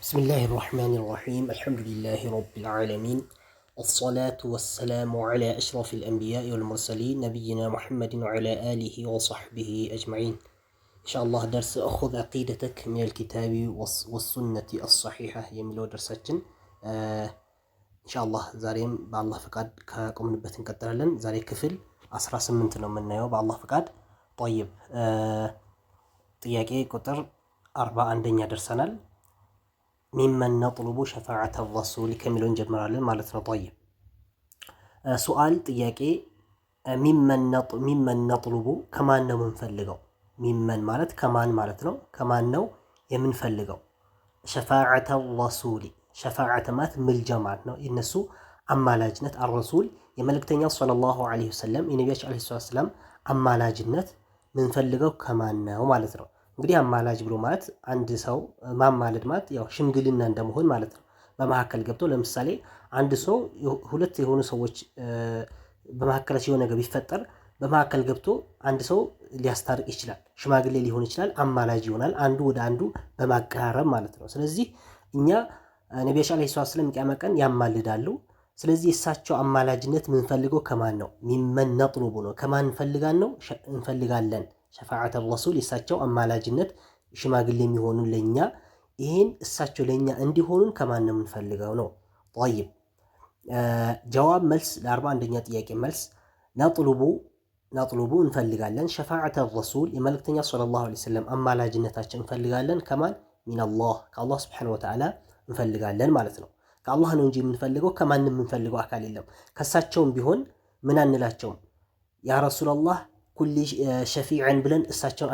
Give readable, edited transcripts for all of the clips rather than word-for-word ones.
بسم الله الرحمن الرحيم الحمد لله رب العالمين الصلاة والسلام على أشرف الأنبياء والمرسلين نبينا محمد وعلى آله وصحبه أجمعين إن شاء الله درس أخذ عقيدتك من الكتاب والسنة الصحيحة يملو درساتنا إن شاء الله زاريم بالله فقاد كقوم نبتن كترلن زاري كفل 18 ነው የምናየው بالله فقاد طيب ጥያቄ ቁጥር 41ኛ ደርሰናል ሚመን ነጥሉቡ ሸፋዓተ ረሱል ከሚለው እንጀምራለን ማለት ነው። طيب ሱአል ጥያቄ ሚመን ነጥሉቡ ከማን ነው የምንፈልገው? ሚመን ማለት ከማን ማለት ነው። ከማን ነው የምንፈልገው? ሸፋዓተ ረሱል ሸፋዓተ ማለት ምልጃ ማለት ነው። የነሱ አማላጅነት አልረሱል የመልእክተኛው ሰለላሁ ዐለይሂ ወሰለም የነቢያችን ዐለይሂ ሰላም አማላጅነት ምንፈልገው ከማን ነው ማለት ነው። እንግዲህ አማላጅ ብሎ ማለት አንድ ሰው ማማለድ ማለት ያው ሽምግልና እንደመሆን ማለት ነው። በመካከል ገብቶ ለምሳሌ አንድ ሰው ሁለት የሆኑ ሰዎች በመካከላቸው የሆነ ነገር ቢፈጠር በመካከል ገብቶ አንድ ሰው ሊያስታርቅ ይችላል። ሽማግሌ ሊሆን ይችላል፣ አማላጅ ይሆናል። አንዱ ወደ አንዱ በማቀራረብ ማለት ነው። ስለዚህ እኛ ነቢያችን ዐለይሂ ሰላም ቂያማ ቀን ያማልዳሉ። ስለዚህ እሳቸው አማላጅነት ምንፈልገው ከማን ነው? ሚመን ነጥሉቡ ነው። ከማን እንፈልጋለን ሸፋዓተ ረሱል የእሳቸው አማላጅነት ሽማግሌ የሚሆኑ ለኛ ይሄን እሳቸው ለኛ እንዲሆኑን ከማን ነው የምንፈልገው ነው። طيب ጀዋብ መልስ ለ41ኛ ጥያቄ መልስ ነጥሉቡ እንፈልጋለን ሸፋዓተ ረሱል የመልእክተኛ ሰለላሁ ዐለይሂ ወሰለም አማላጅነታችን እንፈልጋለን ከማን ሚነላህ ከአላህ ሱብሓነሁ ወተዓላ እንፈልጋለን ማለት ነው። ከአላህ ነው እንጂ የምንፈልገው ከማንም የምንፈልገው አካል የለም። ከእሳቸውም ቢሆን ምን አንላቸውም ያ ረሱላላህ ኩሊ ሸፊዕን ብለን እሳቸውን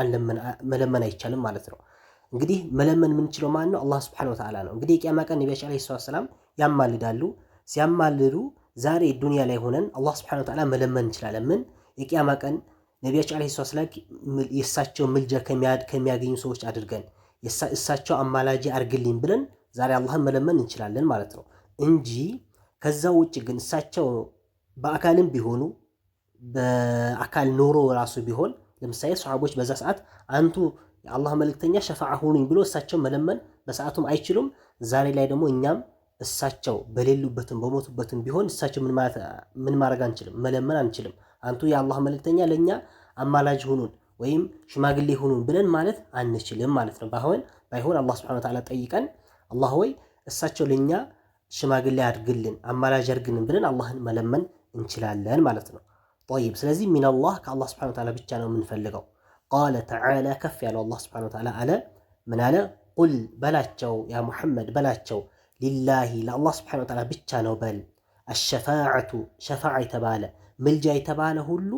መለመን አይቻልም ማለት ነው። እንግዲህ መለመን የምንችለው ማን ነው? አላህ ሱብሓነሁ ወተዓላ ነው። እንግዲህ የቂያማ ቀን ነቢያችን ዐለይሂ ሰላም ያማልዳሉ። ሲያማልዱ ዛሬ ዱንያ ላይ ሆነን አላህ ሱብሓነሁ ወተዓላ መለመን እንችላለን። ምን የቂያማ ቀን ነቢያችን ዐለይሂ ሰላም የእሳቸው ምልጃ ከሚያገኙ ሰዎች አድርገን እሳቸው አማላጅ አድርግልኝ ብለን ዛሬ አላህን መለመን እንችላለን ማለት ነው እንጂ ከዛ ውጭ ግን እሳቸው በአካልም ቢሆኑ በአካል ኖሮ ራሱ ቢሆን ለምሳሌ ሰሃቦች በዛ ሰዓት አንቱ የአላህ መልእክተኛ ሸፋዓ ሁኑኝ ብሎ እሳቸው መለመን በሰዓቱም አይችሉም። ዛሬ ላይ ደግሞ እኛም እሳቸው በሌሉበትም በሞቱበትም ቢሆን እሳቸው ምን ማድረግ አንችልም፣ መለመን አንችልም። አንቱ የአላህ መልእክተኛ ለኛ አማላጅ ሁኑን ወይም ሽማግሌ ሁኑን ብለን ማለት አንችልም ማለት ነው። ባይሆን አላህ ሱብሓነሁ ወተዓላ ጠይቀን አላህ ወይ እሳቸው ለኛ ሽማግሌ አድርግልን አማላጅ አድርግልን ብለን አላህን መለመን እንችላለን ማለት ነው። طيب ስለዚህ ሚነላህ ከአላህ ሱብሓነሁ ወተዓላ ብቻ ነው የምንፈልገው። ቃለ ተዓላ ከፍ ያለው አላህ ሱብሓነሁ ወተዓላ አለ ምን አለ? ቁል በላቸው ያ ሙሐመድ በላቸው ሊላሂ ለአላህ ሱብሓነሁ ወተዓላ ብቻ ነው በል። አሸፋዓቱ ሸፋዓ የተባለ ምልጃ የተባለ ሁሉ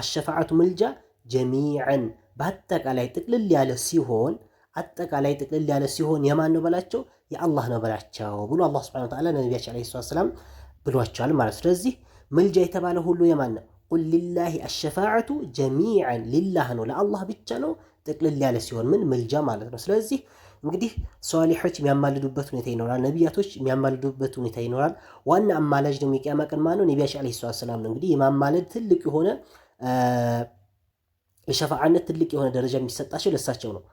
አሸፋዓቱ ምልጃ ጀሚዐን በአጠቃላይ ጥቅልል ያለ ሲሆን የማን ነው በላቸው? የአላህ ነው በላቸው ብሎ አላህ ሱብሓነሁ ወተዓላ ነቢያችን ዐለይሂ ሰላም ብሏቸዋል ማለት። ስለዚህ ምልጃ የተባለ ሁሉ የማን ነው? ቁል ሊላሂ አሸፋዓቱ ጀሚዐን ሊላህ ነው ለአላህ ብቻ ነው ጥቅልል ያለ ሲሆን ምን ምልጃ ማለት ነው። ስለዚህ እንግዲህ ሷሊሖች የሚያማልዱበት ሁኔታ ይኖራል፣ ነቢያቶች የሚያማልዱበት ሁኔታ ይኖራል። ዋና አማላጅ ደግሞ የቂያማ ቀን ማነው? ነቢያችን ዐለይሂ ሰላም ነው። እንግዲህ የማማለድ ትልቅ የሆነ የሸፋዓነት ትልቅ የሆነ ደረጃ የሚሰጣቸው ለሳቸው ነው።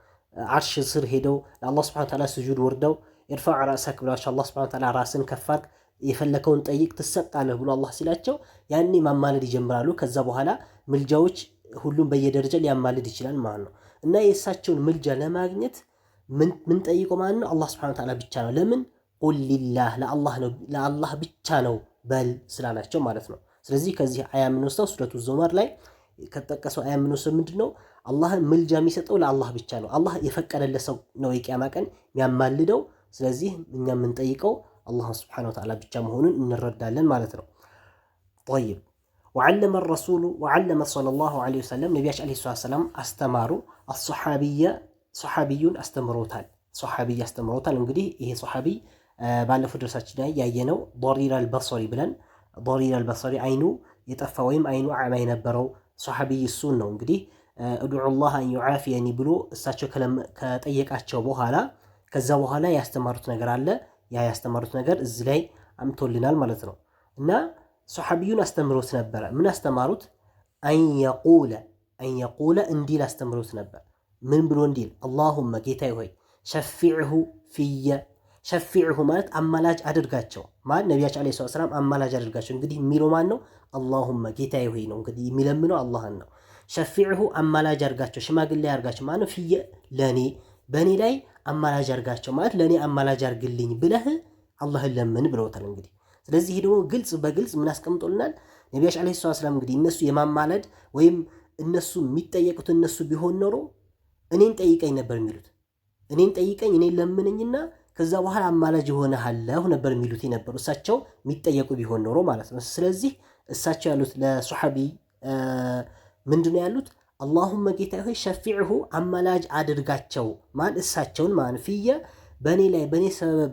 አርሽ ስር ሄደው ለአላህ ሱብሓነሁ ወተዓላ ስጁድ ወርደው ኢርፋዕ ረእሰክ ብሏቸው አላህ ሱብሓነሁ ወተዓላ ራስን ከፍ አድርግ የፈለከውን ጠይቅ ትሰጣለህ ብሎ አላህ ሲላቸው ያኔ ማማለድ ይጀምራሉ። ከዛ በኋላ ምልጃዎች ሁሉም በየደረጃ ሊያማልድ ይችላል ማለት ነው። እና የእሳቸውን ምልጃ ለማግኘት ምን ጠይቀው ማለት ነው? አላህ ሱብሓነሁ ወተዓላ ብቻ ነው። ለምን? ቁል ሊላህ ለአላህ ብቻ ነው በል ስላላቸው ማለት ነው። ስለዚህ ከዚህ አያ የምንወስደው ሱረቱ ዙመር ላይ ከተጠቀሰው አያ የምንወስደው ምንድነው? አላህን ምልጃ የሚሰጠው ለአላህ ብቻ ነው። አላህ የፈቀደለት ሰው ነው የቂያማ ቀን የሚያማልደው። ስለዚህ እኛ የምንጠይቀው አላህ ሱብሓነሁ ወተዓላ ብቻ መሆኑን እንረዳለን ማለት ነው። طيب وعلم ሰለላሁ ዐለይሂ ወሰለም ነቢያችን ዐለይሂ ሰላም አስተማሩ። ሶሐቢዩን አስተምሮታል። እንግዲህ ይሄ ሶሐቢ ባለፈው ድረሳችን ላይ ያየነው ضرير البصري ብለን ضرير البصري አይኑ የጠፋ ወይም አይኑ አዕማ የነበረው ሶሐቢይ እሱን ነው። እንግዲህ ادعوا አን ዩዓፊየኒ ብሎ እሳቸው ከጠየቃቸው በኋላ ከዛ በኋላ ያስተማሩት ነገር አለ። ያስተማሩት ነገር እዚህ ላይ አምቶልናል ማለት ነው። እና ሶሐቢዩን አስተምሮት ነበረ። ምን አስተማሩት? አንየቁለ እንዲል አስተምሮት ነበር። ምን ብሎ እንዲል? አላሁመ ጌታዬ ሆይ ሸፊዕሁ ፊየ ሸፊዕሁ ማለት አማላጅ አድርጋቸው ማለት ነቢያችን ዓለይሂ ሰላም አማላጅ አድርጋቸው። እንግዲህ የሚለው ማን ነው? አላሁመ ጌታዬ ሆይ ነው እንግዲህ የሚለምነው አላህን ነው። ሸፊዕሁ አማላጅ አድርጋቸው፣ ሽማግሌ አድርጋቸው ማለት ነው። ፍየ ለኔ በእኔ ላይ አማላጅ አድርጋቸው ማለት ለእኔ አማላጅ አድርግልኝ ብለህ አላህን ለምን ብለውታል። እንግዲህ ስለዚህ ይሄ ደግሞ ግልጽ በግልጽ ምን አስቀምጦልናል? ነቢያችን ዓለይሂ ሰላም እንግዲህ እነሱ የማማለድ ወይም እነሱ የሚጠየቁት እነሱ ቢሆን ኖሮ እኔን ጠይቀኝ ነበር የሚሉት። እኔን ጠይቀኝ፣ እኔን ለምነኝና ከዛ በኋላ አማላጅ ይሆንሃለሁ ነበር የሚሉት የነበሩ እሳቸው የሚጠየቁ ቢሆን ኖሮ ማለት ነው። ስለዚህ እሳቸው ያሉት ለሱሐቢ ምንድነው ያሉት? አላሁመ ጌታ ሆይ ሸፊዕሁ አማላጅ አድርጋቸው ማን እሳቸውን ማን ፍየ በእኔ ላይ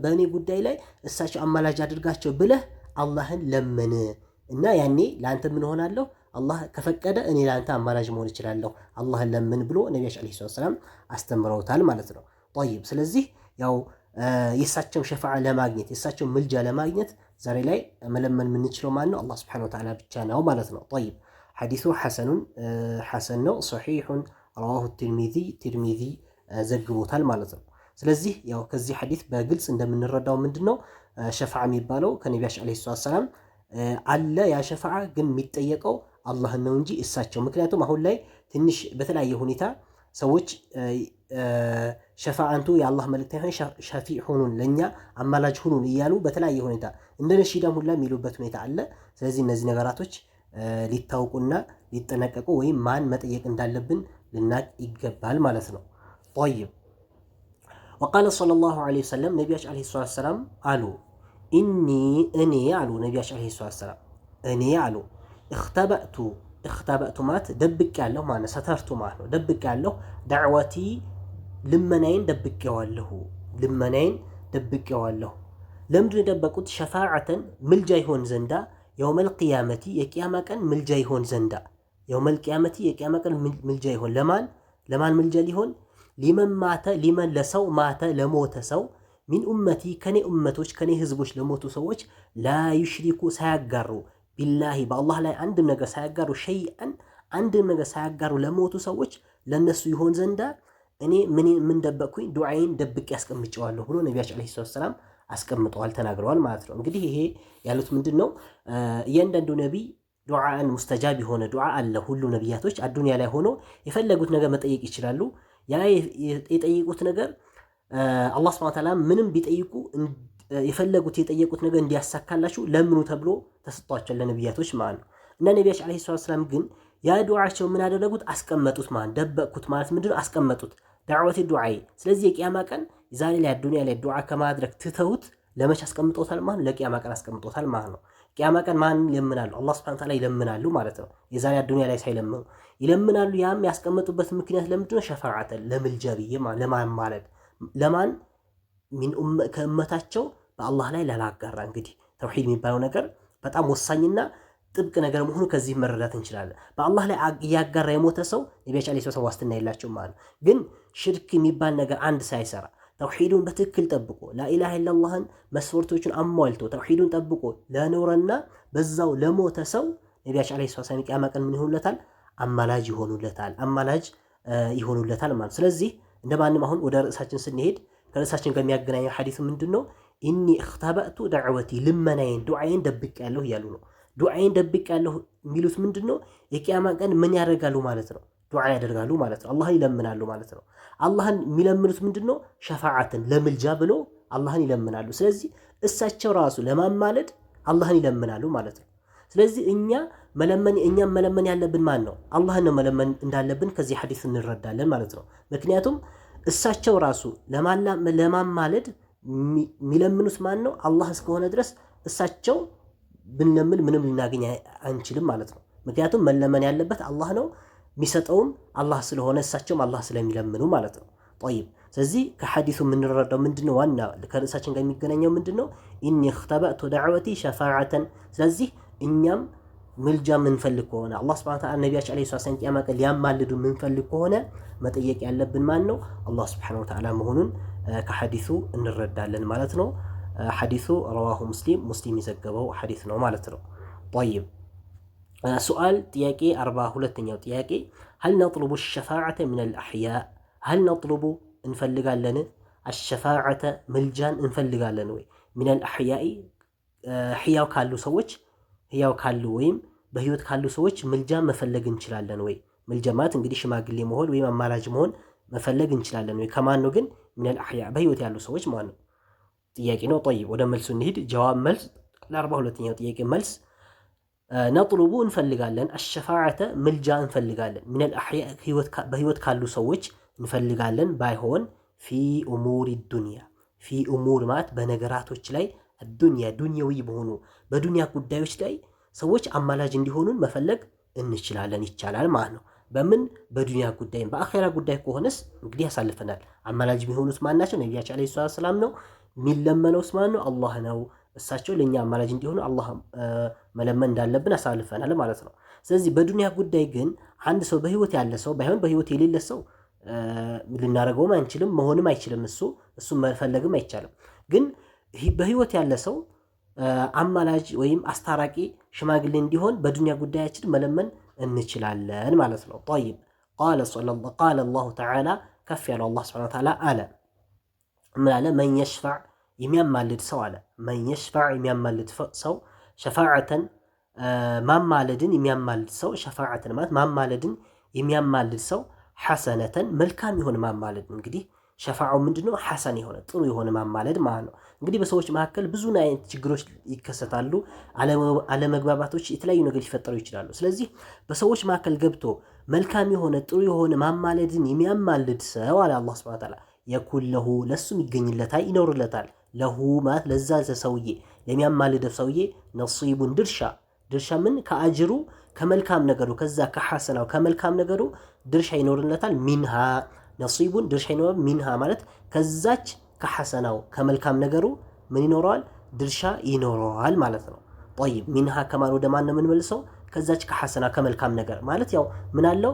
በእኔ ጉዳይ ላይ እሳቸው አማላጅ አድርጋቸው ብለህ አላህን ለምን እና ያኔ ለአንተ ምን ሆናለሁ አላህ ከፈቀደ እኔ ለአንተ አማላጅ መሆን እችላለሁ፣ አላህን ለምን ብሎ ነቢያችን ዓለይሂ ሰላም አስተምረውታል ማለት ነው። ጠይብ ስለዚህ ያው የእሳቸው ሸፋዓ ለማግኘት የእሳቸው ምልጃ ለማግኘት ዛሬ ላይ መለመን የምንችለው ማን ነው? አላህ ሱብሓነሁ ወተዓላ ብቻ ነው ማለት ነው። ጠይብ ሐዲሱ ሐሰን ነው፣ ሶሒሑን ረዋሁ ትርሚዚ ዘግቦታል ማለት ነው። ስለዚህ ያው ከዚህ ሐዲስ በግልጽ እንደምንረዳው ምንድነው ሸፋዓ የሚባለው ከነቢያችን ዓለይሂ ሰላም አለ። ያ ሸፋዓ ግን የሚጠየቀው አላህን ነው እንጂ እሳቸው። ምክንያቱም አሁን ላይ ትንሽ በተለያየ ሁኔታ ሰዎች ሸፋዓንቱ የአላህ መልእክተኛ ሸፊዕ ሁኑን ለእኛ አማላጅ ሁኑን እያሉ በተለያየ ሁኔታ እንደ ነሺዳም ሁላ የሚሉበት ሁኔታ አለ። ስለዚህ እነዚህ ነገራቶች ሊታወቁና ሊጠነቀቁ ወይም ማን መጠየቅ እንዳለብን ልናቅ ይገባል ማለት ነው። ጠይብ ወቃለ ሰለላሁ ዐለይሂ ወሰለም ነቢያችን ዓለይሂ ሰላም አሉ እኔ አሉ ነቢያችን ዓለይሂ ሰላም እኔ አሉ እኽተበእቱ ማለት ደብቅ ያለሁ ማለት ሰተርቱ ማለት ነው። ደብቅ ያለሁ ዳዕወቲ ልመናዬን ደብቄዋለሁ። ለምንድን የደበቁት? ሸፋዓተን ምልጃ ይሆን ዘንዳ የውመል ቂያመቲ የቂያማ ቀን ምልጃ ይሆን ዘንዳ የውመል ቂያመቲ የቂያማ ቀን ምልጃ ይሆን ለማን ምልጃ ሊሆን? ሊመን ለሰው ማተ ለሞተ ሰው ሚን ኡመቲ ከኔ ኡመቶች ከኔ ህዝቦች ለሞቱ ሰዎች ላ ዩሽሪኩ ሳያጋሩ ቢላሂ በአላህ ላይ አንድም ነገር ሳያጋሩ ሸይአን አንድም ነገር ሳያጋሩ ለሞቱ ሰዎች ለነሱ ይሆን ዘንዳ እኔ ምን ደበቅኩኝ? ዱዓዬን ደብቄ ያስቀምጨዋለሁ ብሎ ነቢያችን ዓለይሂ ሰላም አስቀምጠዋል ተናግረዋል ማለት ነው። እንግዲህ ይሄ ያሉት ምንድን ነው? እያንዳንዱ ነቢይ ዱዓን ሙስተጃብ የሆነ ዱዓ አለ። ሁሉ ነቢያቶች አዱንያ ላይ ሆኖ የፈለጉት ነገር መጠየቅ ይችላሉ። ያ የጠየቁት ነገር አላህ ሱብሓነሁ ወተዓላ ምንም ቢጠይቁ የጠየቁት ነገር እንዲያሳካላችሁ ለምኑ ተብሎ ተሰጥቷቸዋል ለነቢያቶች ማለት ነው። እና ነቢያችን ዓለይሂ ሰላም ግን ያ ዱዓቸው ምን አደረጉት? አስቀመጡት ማለት ደበቅኩት ማለት ምንድን ነው? አስቀመጡት ዳዕወቲ ዱዓይ። ስለዚህ የቂያማ ቀን ዛሬ ላይ አዱንያ ላይ ዱዓ ከማድረግ ትተውት ለመች አስቀምጦታል ማለት ለቂያማ ቀን አስቀምጦታል ማለት ነው። ቂያማ ቀን ማን ይለምናሉ? አላህ ሱብሓነሁ ወተዓላ ይለምናሉ ማለት ነው። የዛሬ አዱንያ ላይ ሳይለምኑ ይለምናሉ። ያም ያስቀመጡበት ምክንያት ለምንድን ነው? ሸፋዓተን ለምልጃ ብዬ ለማማለድ ለማን ከእመታቸው በአላህ ላይ ላላጋራ። እንግዲህ ተውሂድ የሚባለው ነገር በጣም ወሳኝና ጥብቅ ነገር መሆኑ ከዚህ መረዳት እንችላለን። በአላህ ላይ እያጋራ የሞተ ሰው ነቢያችን ዓለይሂ ሰላም ዋስትና የላቸውም ማለት ነው። ግን ሽርክ የሚባል ነገር አንድ ሳይሰራ ተውሂዱን በትክክል ጠብቆ ላኢላሃ ኢለላህን መስፈርቶቹን አሟልቶ ተውሂዱን ጠብቆ ለኖረና በዛው ለሞተ ሰው ነቢያችን ዓለይሂ ሰላም ቂያማ ቀን ምን ይሆኑለታል? አማላጅ ይሆኑለታል ማለት። ስለዚህ እንደማንም አሁን ወደ ርዕሳችን ስንሄድ ከርዕሳችን ጋር የሚያገናኘው ሐዲሱ ምንድነው? ኢኒ እኽተበእቱ ዳዕወቲ ልመናዬን ዱዓዬን ደብቄያለሁ እያሉ ነው። ዱዓዬን ደብቄያለሁ የሚሉት ምንድነው? የቂያማ ቀን ምን ያደርጋሉ ማለት ነው? ዱዓ ያደርጋሉ ማለት ነው። አላህን ይለምናሉ ማለት ነው። አላህን የሚለምኑት ምንድነው? ሸፋዓትን ለምልጃ ብሎ አላህን ይለምናሉ። ስለዚህ እሳቸው ራሱ ለማማለድ አላህን ይለምናሉ ማለት ነው። ስለዚህ እኛም መለመን ያለብን ማን ነው? አላህን ነው መለመን እንዳለብን ከዚህ ሐዲስ እንረዳለን ማለት ነው። ምክንያቱም እሳቸው ራሱ ለማማለድ የሚለምኑት ማን ነው? አላህ እስከሆነ ድረስ እሳቸው ብንለምን ምንም ልናገኝ አንችልም ማለት ነው። ምክንያቱም መለመን ያለበት አላህ ነው፣ የሚሰጠውም አላህ ስለሆነ እሳቸውም አላህ ስለሚለምኑ ማለት ነው። ጠይብ ስለዚህ ከሐዲሱ የምንረዳው ምንድነው? ዋና ከርዕሳችን ጋር የሚገናኘው ምንድነው? ኢኒ እኽተበእቱ ዳዕወቲ ሸፋዓተን። ስለዚህ እኛም ምልጃ የምንፈልግ ከሆነ አላህ ሱብሓነሁ ወተዓላ ነቢያችን ዓለይሂ ሰላም ቂያማ ቀን ሊያማልዱ የምንፈልግ ከሆነ መጠየቅ ያለብን ማን ነው? አላህ ሱብሓነሁ ወተዓላ መሆኑን ከሐዲሱ እንረዳለን ማለት ነው። ሐዲሱ ረዋሁ ሙስሊም የዘገበው ሐዲስ ነው ማለት ነው። ጠይብ ሱአል ጥያቄ 42ኛው ጥያቄ ሀል ነጥሉቡ ሸፋዓተ ሚነል አሕያ ሀል ነጥሉቡ እንፈልጋለን አሸፋዓተ ምልጃን እንፈልጋለን ወይ ሚነል አሕያኢ ሕያው ካሉ ሰዎች ሕያው ካሉ ወይም በህይወት ካሉ ሰዎች ምልጃን መፈለግ እንችላለን ወይ? ምልጃ ማለት እንግዲህ ሽማግሌ መሆን ወይም አማላጅ መሆን መፈለግ እንችላለን ወይ? ከማን ነው ግን? ሚነል አሕያ በህይወት ያሉ ሰዎች ማለት ነው። ጥያቄ ነው። ጠይብ ወደ መልሱ እንሂድ። ጀዋብ መልስ ለ42ኛው ጥያቄ መልስ ነጥሉቡ እንፈልጋለን፣ አሸፋዓተ ምልጃ እንፈልጋለን፣ ሚነል አሕያ በህይወት ካሉ ሰዎች እንፈልጋለን። ባይሆን ፊ ኡሙሪ ዱንያ ፊ ኡሙር ማለት በነገራቶች ላይ ዱንያ ዱንያዊ በሆኑ በዱንያ ጉዳዮች ላይ ሰዎች አማላጅ እንዲሆኑን መፈለግ እንችላለን፣ ይቻላል ማለት ነው። በምን በዱንያ ጉዳይም በአኼራ ጉዳይ ከሆነስ እንግዲህ ያሳልፈናል። አማላጅ የሚሆኑት ማን ናቸው? ነቢያችን ዓለይሂ ሰላም ነው። የሚለመነውስ ማን ነው? አላህ ነው። እሳቸው ለእኛ አማላጅ እንዲሆኑ አላህ መለመን እንዳለብን አሳልፈናል ማለት ነው። ስለዚህ በዱንያ ጉዳይ ግን አንድ ሰው በህይወት ያለ ሰው ባይሆን በህይወት የሌለ ሰው ልናደርገውም አንችልም፣ መሆንም አይችልም። እሱም መፈለግም አይቻልም። ግን በህይወት ያለ ሰው አማላጅ ወይም አስታራቂ ሽማግሌ እንዲሆን በዱንያ ጉዳያችን መለመን እንችላለን ማለት ነው። ጠይብ ቃለ አላሁ ተዓላ ከፍ ያለው አላህ ሱብሓነሁ ወተዓላ አለ ምን አለ? መን የሽፋዕ የሚያማልድ ሰው አለ። መን የሽፋዕ የሚያማልድ ሰው ሸፋዓተን ማማለድን የሚያማልድ ሰው ሸፋዓተን ማለት ማማለድን የሚያማልድ ሰው ሐሰነተን መልካም የሆነ ማማለድ እንግዲህ ሸፋዓው ምንድነው? ሐሰን የሆነ ጥሩ የሆነ ማማለድ ማለት ነው። እንግዲህ በሰዎች መካከል ብዙ አይነት ችግሮች ይከሰታሉ፣ አለመግባባቶች፣ የተለያዩ ነገር ሊፈጠሩ ይችላሉ። ስለዚህ በሰዎች መካከል ገብቶ መልካም የሆነ ጥሩ የሆነ ማማለድን የሚያማልድ ሰው አለ አላህ ሱብሓነሁ ወተዓላ የኩን ለሁ ለሱም ይገኝለታል፣ ይኖርለታል። ለሁ ማለት ለዛ ሰውዬ ለሚያማልደው ሰውዬ ነሲቡን ድርሻ ምን ከአጅሩ ከመልካም ነገሩ ከዛ ከሐሰናው ከመልካም ነገሩ ድርሻ ይኖርለታል። ሚንሃ ነሲቡን ድርሻ ይኖራል። ሚንሃ ማለት ከዛች ከሐሰናው ከመልካም ነገሩ ምን ይኖረዋል? ድርሻ ይኖረዋል ማለት ነው። ጠይብ ሚንሃ ከማን ወደ ማን ነው የምንመልሰው? ከዛች ከሐሰና ከመልካም ነገር ማለት ያው ምን አለው?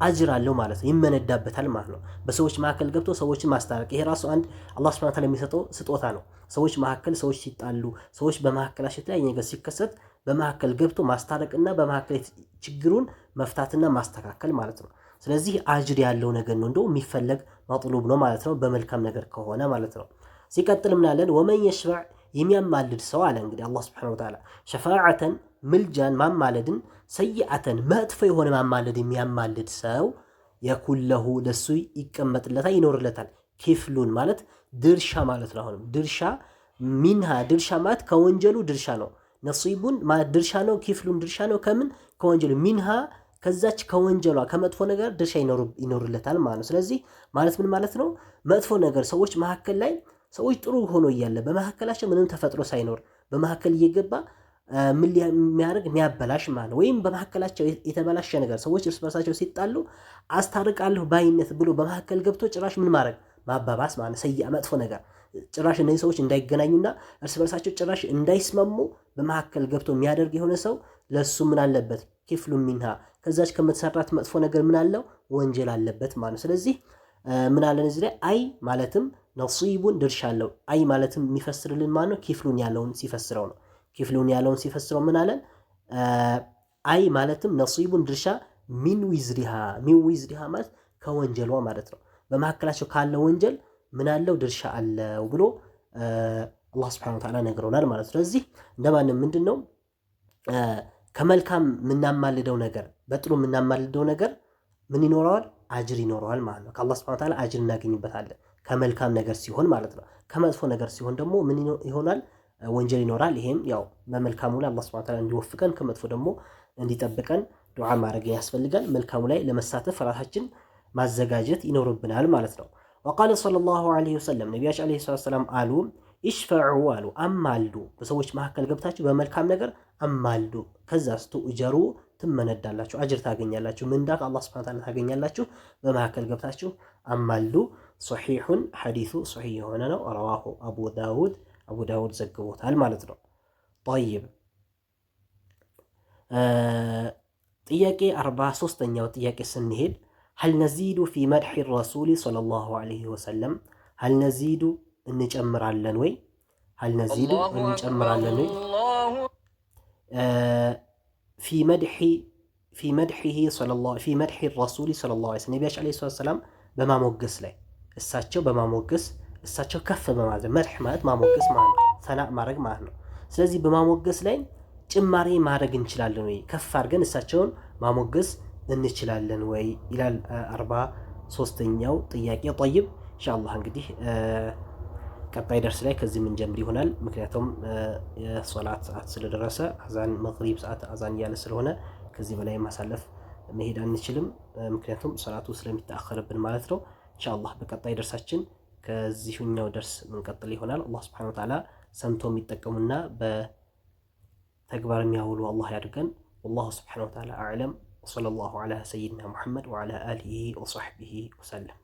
አጅር አለው ማለት ነው። ይመነዳበታል ማለት ነው። በሰዎች መካከል ገብቶ ሰዎችን ማስታረቅ ይሄ ራሱ አንድ አላህ ሱብሓነሁ ወተዓላ የሚሰጠው ስጦታ ነው። ሰዎች መካከል ሰዎች ሲጣሉ፣ ሰዎች በመካከላቸው የተለያየ ነገር ሲከሰት በመካከል ገብቶ ማስታረቅና በመካከል ችግሩን መፍታትና ማስተካከል ማለት ነው። ስለዚህ አጅር ያለው ነገር ነው፣ እንደው የሚፈለግ መጥሉብ ነው ማለት ነው፣ በመልካም ነገር ከሆነ ማለት ነው። ሲቀጥል ምን አለን? ወመን የሽፈዕ የሚያማልድ ሰው አለ እንግዲህ አላህ ሱብሓነሁ ወተዓላ ሸፋዓተን ምልጃን ማማለድን ሰይአተን መጥፎ የሆነ ማማለድ የሚያማልድ ሰው የኩን ለሁ ለሱ ይቀመጥለታል፣ ይኖርለታል። ኪፍሉን ማለት ድርሻ ማለት ነው። አሁንም ድርሻ ሚንሃ ድርሻ ማለት ከወንጀሉ ድርሻ ነው። ነሲቡን ማለት ድርሻ ነው። ኪፍሉን ድርሻ ነው ከምን ከወንጀሉ ሚንሃ ከዛች ከወንጀሏ ከመጥፎ ነገር ድርሻ ይኖርለታል ማለት ነው። ስለዚህ ማለት ምን ማለት ነው? መጥፎ ነገር ሰዎች መካከል ላይ ሰዎች ጥሩ ሆኖ እያለ በመካከላቸው ምንም ተፈጥሮ ሳይኖር በመካከል እየገባ ምን የሚያደርግ የሚያበላሽ ማለት ነው። ወይም በመካከላቸው የተበላሸ ነገር ሰዎች እርስ በርሳቸው ሲጣሉ አስታርቃለሁ ባይነት ብሎ በመካከል ገብቶ ጭራሽ ምን ማድረግ ማባባስ ማለት ሰይአ መጥፎ ነገር ጭራሽ እነዚህ ሰዎች እንዳይገናኙና እርስ በርሳቸው ጭራሽ እንዳይስማሙ በመካከል ገብቶ የሚያደርግ የሆነ ሰው ለሱ ምን አለበት? ኪፍሉ ሚንሃ ከዛች ከምትሰራት መጥፎ ነገር ምን አለው? ወንጀል አለበት ማለት ነው። ስለዚህ ምን አለን እዚህ ላይ አይ ማለትም ነሲቡን ድርሻ አለው። አይ ማለትም የሚፈስርልን ማለት ነው ኪፍሉን ያለውን ሲፈስረው ነው። ኪፍሉን ያለውን ሲፈስረው ምን አለን? አይ ማለትም ነሲቡን ድርሻ ሚን ዊዝሪሃ ማለት ከወንጀሏ ማለት ነው። በመካከላቸው ካለ ወንጀል ምን አለው? ድርሻ አለው ብሎ አላህ ሱብሓነሁ ወተዓላ ነግሮናል ማለት ነው። ስለዚህ እንደማንም ምንድነው ከመልካም የምናማልደው ነገር በጥሩ የምናማልደው ነገር ምን ይኖረዋል? አጅር ይኖረዋል ማለት ነው። ከአላህ ሱብሓነሁ ወተዓላ አጅር እናገኝበታለን ከመልካም ነገር ሲሆን ማለት ነው። ከመጥፎ ነገር ሲሆን ደግሞ ምን ይሆናል? ወንጀል ይኖራል። ይሄም ያው በመልካሙ ላይ አላህ ሱብሓነሁ ወተዓላ እንዲወፍቀን ከመጥፎ ደግሞ እንዲጠብቀን ዱዓ ማድረግ ያስፈልጋል። መልካሙ ላይ ለመሳተፍ ራሳችን ማዘጋጀት ይኖርብናል ማለት ነው። ወቃለ ሰለላሁ ዐለይሂ ወሰለም ነቢያችን ዐለይሂ ሰላም አሉ ኢሽፈዑ አሉ አማልዱ፣ በሰዎች መካከል ገብታችሁ በመልካም ነገር አማልዱ፣ ከዛስ ቱእጀሩ ትመነዳላችሁ፣ አጅር ታገኛላችሁ፣ ምንዳ ከአላህ ሱብሓነሁ ወተዓላ ታገኛላችሁ። በመካከል ገብታችሁ አማልዱ። ሶሒሑን ሐዲሱ ሶሒህ የሆነ ነው። ረዋሁ አቡ ዳውድ ዘግቦታል ማለት ነው። ጠይብ ጥያቄ 43ኛው ጥያቄ ስንሄድ ሀል ነዚዱ ፊ መድሒ ረሱሊ ሰለላሁ ዐለይሂ ወሰለም ሀል ነዚዱ እንጨምራለን ወይ? ሀል ነዚዱ እንጨምራለን ወይ? ፊ መድሒ ረሱሊ ሰለላሁ ዐለይሂ ወሰለም ነቢያችን ዐለይሂ ሰላም በማሞገስ ላይ እሳቸው በማሞገስ እሳቸው ከፍ በማድረግ መድህ ማለት ማሞገስ ማለት ነው፣ ሰናእ ማድረግ ማለት ነው። ስለዚህ በማሞገስ ላይ ጭማሪ ማድረግ እንችላለን ወይ? ከፍ አድርገን እሳቸውን ማሞገስ እንችላለን ወይ ይላል 43ኛው ጥያቄ። ጠይብ ኢንሻአላህ እንግዲህ ቀጣይ ደርስ ላይ ከዚህ ምን ጀምር ይሆናል። ምክንያቱም የሶላት ሰዓት ስለደረሰ አዛን መግሪብ ሰዓት አዛን እያለ ስለሆነ ከዚህ በላይ ማሳለፍ መሄድ አንችልም። ምክንያቱም ሶላቱ ስለሚተአኸርብን ማለት ነው። ኢንሻአላህ በቀጣይ ደርሳችን ከዚህኛው ደርስ ምንቀጥል ይሆናል። አላህ ሱብሓነሁ ወተዓላ ሰምቶ የሚጠቀሙና በተግባር የሚያውሉ አላህ ያድርገን። ወላሁ ሱብሓነሁ ወተዓላ አዕለም። ወሰለላሁ ዐላ ሰይድና ሙሐመድ ወዐላ አሊሂ ወሰሕቢሂ ወሰለም።